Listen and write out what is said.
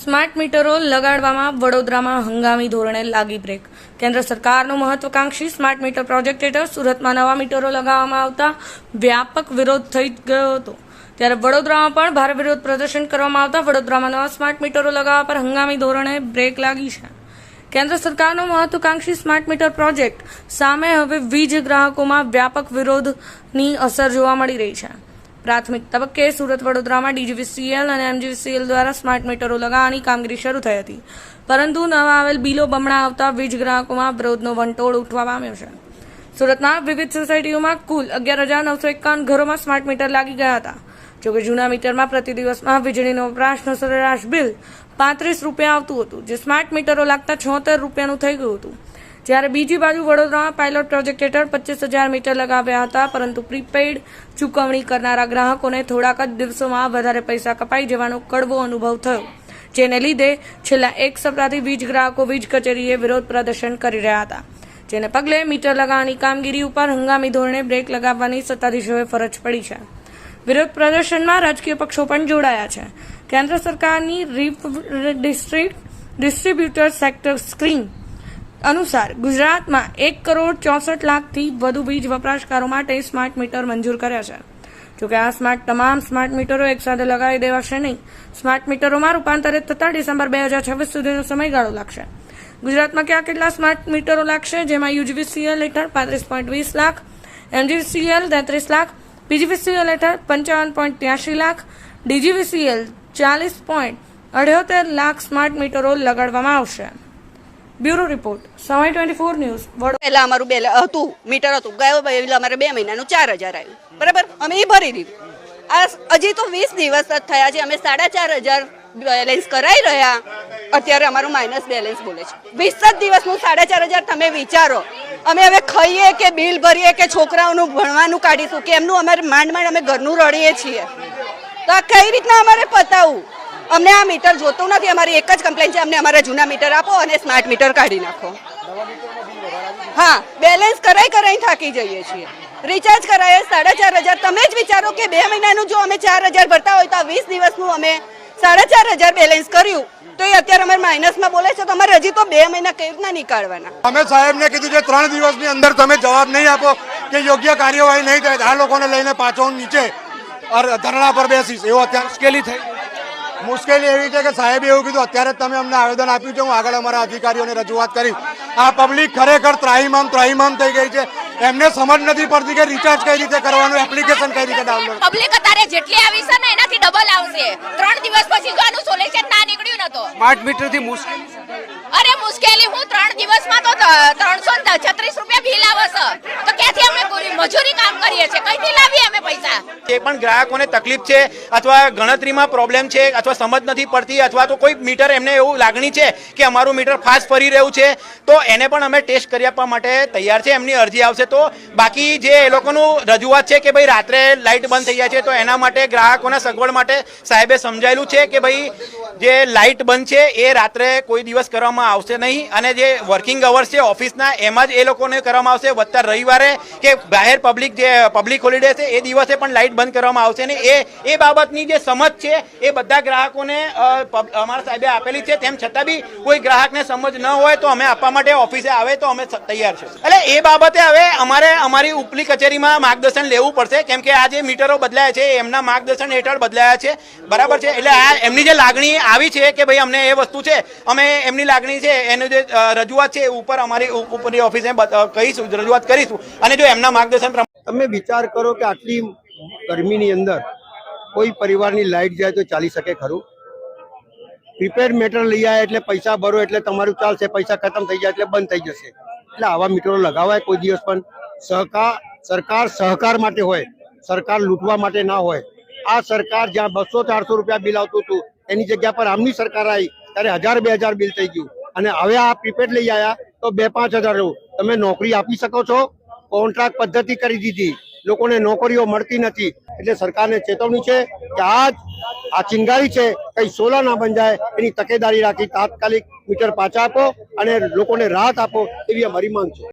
Smart મીટરો લગાડવામાં વડોદરામાં હંગામી ધોરણે લાગી બ્રેક. કેન્દ્ર સરકારનો મહત્વાકાંક્ષી સ્માર્ટ મીટર પ્રોજેક્ટ હેઠળ સુરતમાં નવા મીટરો લગાવવામાં આવતા વ્યાપક વિરોધ થઈ ગયો હતો. ત્યારે વડોદરામાં પણ ભારે વિરોધ પ્રદર્શન કરવામાં આવતા વડોદરામાં નવા સ્માર્ટ મીટરો લગાવવા પર હંગામી ધોરણે બ્રેક લાગી છે. કેન્દ્ર સરકારનો મહત્વાકાંક્ષી સ્માર્ટ મીટર પ્રોજેક્ટ સામે હવે વીજ ગ્રાહકોમાં વ્યાપક વિરોધની અસર જોવા મળી રહી છે. પ્રાથમિક તબક્કે સુરત વડોદરામાં ડીજીવીસીએલ અને એમજીવીસીએલ દ્વારા સ્માર્ટ મીટરો લગાવવાની કામગીરી શરૂ થઈ હતી, પરંતુ નવા આવેલ બિલો બમણા આવતા વીજ ગ્રાહકોમાં વિરોધનો વંટોળ ઉઠવા પામ્યો છે. સુરતના વિવિધ સોસાયટીઓમાં કુલ 11,951 ઘરોમાં સ્માર્ટ મીટર લાગી ગયા હતા. જોકે જૂના મીટરમાં પ્રતિ દિવસમાં વીજળીનો વપરાશનું સરેરાશ બિલ 35 રૂપિયા આવતું હતું, જે સ્માર્ટ મીટરો લાગતા 76 રૂપિયાનું થઈ ગયું હતું. જ્યારે બીજી બાજુ વડોદરામાં પાયલોટ પ્રોજેક્ટ હેઠળ 25,000 મીટર લગાવ્યા હતા, પરંતુ પ્રીપેઇડ ચૂકવણી કરનારા ગ્રાહકોને થોડાક જ દિવસોમાં વધારે પૈસા કપાઈ જવાનો કડવો અનુભવ થયો, જેને લીધે છેલ્લા એક સપ્તાહથી વીજ ગ્રાહકો વીજ કચેરીએ વિરોધ પ્રદર્શન કરી રહ્યા હતા. જેને પગલે મીટર લગાવવાની કામગીરી ઉપર હંગામી ધોરણે બ્રેક લગાવવાની સત્તાધીશોએ ફરજ પડી છે. વિરોધ પ્રદર્શનમાં રાજકીય પક્ષો પણ જોડાયા છે. કેન્દ્ર સરકારની ડિસ્ટ્રીબ્યુટર સેક્ટર સ્કીમ અનુસાર ગુજરાતમાં 1,64,00,000થી વધુ વીજ વપરાશકારો માટે સ્માર્ટ મીટર મંજૂર કર્યા છે. જોકે આ તમામ સ્માર્ટ મીટરો એકસાથે લગાવી દેવાશે નહીં. સ્માર્ટ મીટરોમાં રૂપાંતરિત થતા ડિસેમ્બર 2026 સુધીનો સમયગાળો લાગશે. ગુજરાતમાં કેટલા સ્માર્ટ મીટરો લાગશે, જેમાં યુજીવીસીએલ હેઠળ 35.20 લાખ, એમજીવીસીએલ 33 લાખ, પીજીવીસીએલ હેઠળ 55.83 લાખ, ડીજીવીસીએલ 40.78 લાખ સ્માર્ટ મીટરો લગાડવામાં આવશે. બ્યુરો રિપોર્ટ, સમય 24 ન્યૂઝ. પહેલા અમારું હતું મીટર હતું, ગયો બિલ અમારે 2 મહિનાનું 4,000 આવ્યું, બરાબર, અમે એ ભરી દીધું. આ હજી તો 20 દિવસ જ થયા છે, અમે 4,500 બેલેન્સ કરાવી રહ્યા, અત્યારે અમારું માઇનસ બેલેન્સ બોલે છે. 20 જ દિવસનું 4,500 તમે વિચારો. અમે હવે ખાઈએ કે બિલ ભરીએ કે છોકરાઓનું ભણવાનું કાઢીશું કે એમનું અમારે માંડ અમે ઘરનું રડીએ છીએ, તો આ કઈ રીતના અમારે પતાવવું? અમને આ મીટર જોતું નથી. અમારી એક જ કમ્પ્લેન છે, અમને અમારા જૂના મીટર આપો અને સ્માર્ટ મીટર કાઢી નાખો. હા, બેલેન્સ કરાઈ થાકી જઈએ છીએ. રિચાર્જ કરાય 4,500. તમે જ વિચારો કે 2 મહિનાનું જો અમે 4,000 ભરતા હોય તો આ 20 દિવસનું અમે 4,500 બેલેન્સ કર્યું, તો એ અત્યારે અમારે માઇનસમાં બોલે છે. તો અમારે હજી તો 2 મહિના કેવી રીતના નીકાળવાના? અમે સાહેબને કીધું છે 3 દિવસની અંદર તમે જવાબ નહીં આપો કે યોગ્ય કાર્યવાહી નહીં થાય, આ લોકોને લઈને પાછો નીચે ધરણા પર બેસીશ. એવો અત્યારે મુશ્કેલી એવી છે કે સાહેબે એવું કીધું, અત્યારે જ તમે અમને આવેદન આપ્યું છે, હું આગળ અમારા અધિકારીઓને રજૂઆત કરીશ. આ પબ્લિક ખરેખર ત્રાહિમામ થઈ ગઈ છે. એમને સમજ નથી પડતી કે રિચાર્જ કઈ રીતે કરવાનું, એપ્લિકેશન કઈ રીતે ડાઉનલોડ. પબ્લિક અત્યારે જેટલી આવી છે ને એનાથી ડબલ આવશે. 3 દિવસ પછી જો આનું સોલ્યુશન ના નીકળ્યું ને તો સ્માર્ટ મીટર થી મુશ્કેલી, અરે મુશ્કેલી હું 3 દિવસમાં તો 336 રૂપિયા બિલ આવે છે, તો ક્યાંથી અમે મજૂરી કામ કરીએ છીએ, કઈથી લાવીએ અમે પૈસા? જે પણ ગ્રાહકોને તકલીફ છે અથવા ગણતરીમાં પ્રોબ્લેમ છે અથવા સમજ નથી પડતી અથવા તો કોઈ મીટર એમને એવું લાગણી છે કે અમારું મીટર ફાસ્ટ ફરી રહ્યું છે, તો એને પણ અમે ટેસ્ટ કરી આપવા માટે તૈયાર છે. એમની અરજી આવશે. તો બાકી જે એ લોકોનું રજૂઆત છે કે ભાઈ રાત્રે લાઇટ બંધ થઈ જાય છે, તો એના માટે ગ્રાહકોના સગવડ માટે સાહેબે સમજાયેલું છે કે ભાઈ જે લાઇટ બંધ છે એ રાત્રે કોઈ દિવસ કરવામાં આવશે નહીં, અને જે વર્કિંગ અવર્સ છે ઓફિસના એમાં જ એ લોકોને કરવામાં આવશે. વત્તા રવિવારે કે બહાર પબ્લિક હોલિડે છે એ દિવસે પણ લાઇટ બંધ કરવામાં આવશે ને. એ બાબતની જે સમજ છે એ બધા ગ્રાહકોને અમારા સાહેબે આપેલી છે. તેમ છતાં બી કોઈ ગ્રાહકને સમજ ન હોય તો અમે આપવા માટે ઓફિસે આવે તો અમે તૈયાર છે. એટલે એ બાબતે હવે અમારી ઉપલી કચેરીમાં માર્ગદર્શન લેવું પડશે, કેમ કે આ જે મીટરો બદલાયા છે એમના માર્ગદર્શન હેઠળ બદલાયા છે, બરાબર છે. એટલે આ એમની જે લાગણી આવી છે કે ભાઈ અમને એ વસ્તુ છે, અમે એમની લાગણી છે એનું જે રજૂઆત છે ઉપર અમારી ઉપરની ઓફિસે કહીશું, રજૂઆત કરીશું. અને જો એમના માર્ગદર્શન તમે વિચાર કરો કે આટલી ગરમીની અંદર કોઈ પરિવારની લાઇટ જાય તો ચાલી શકે ખરું? પ્રીપેડ મીટર લઈ આવ્યા એટલે પૈસા ભરો એટલે તમારું ચાલશે, પૈસા ખતમ થઈ જાય એટલે બંધ થઈ જશે. એટલે આવા મીટરો લગાવાય કોઈ દિવસ પણ? સરકાર સહકાર માટે હોય, સરકાર લૂંટવા માટે ના હોય. આ સરકાર જ્યાં 200-400 રૂપિયા બિલ આવતું હતું એની જગ્યા પર આમની સરકાર આવી ત્યારે 1,000-2,000 બિલ થઈ ગયું. અને હવે આ પ્રીપેડ લઈ આવ્યા તો 2-5 હજાર. તમે નોકરી આપી શકો છો? કોન્ટ્રાક્ટ પદ્ધતિ કરી દીધી, લોકોને નોકરીઓ મળતી નથી. એટલે સરકારને ચેતવણી છે કે આ ચિંગારી છે કઈ સોલા ના બન જાય, એની તકેદારી રાખી તાત્કાલિક મીટર પાછા આપો અને લોકોને રાહત આપો, એવી અમારી માંગ છે.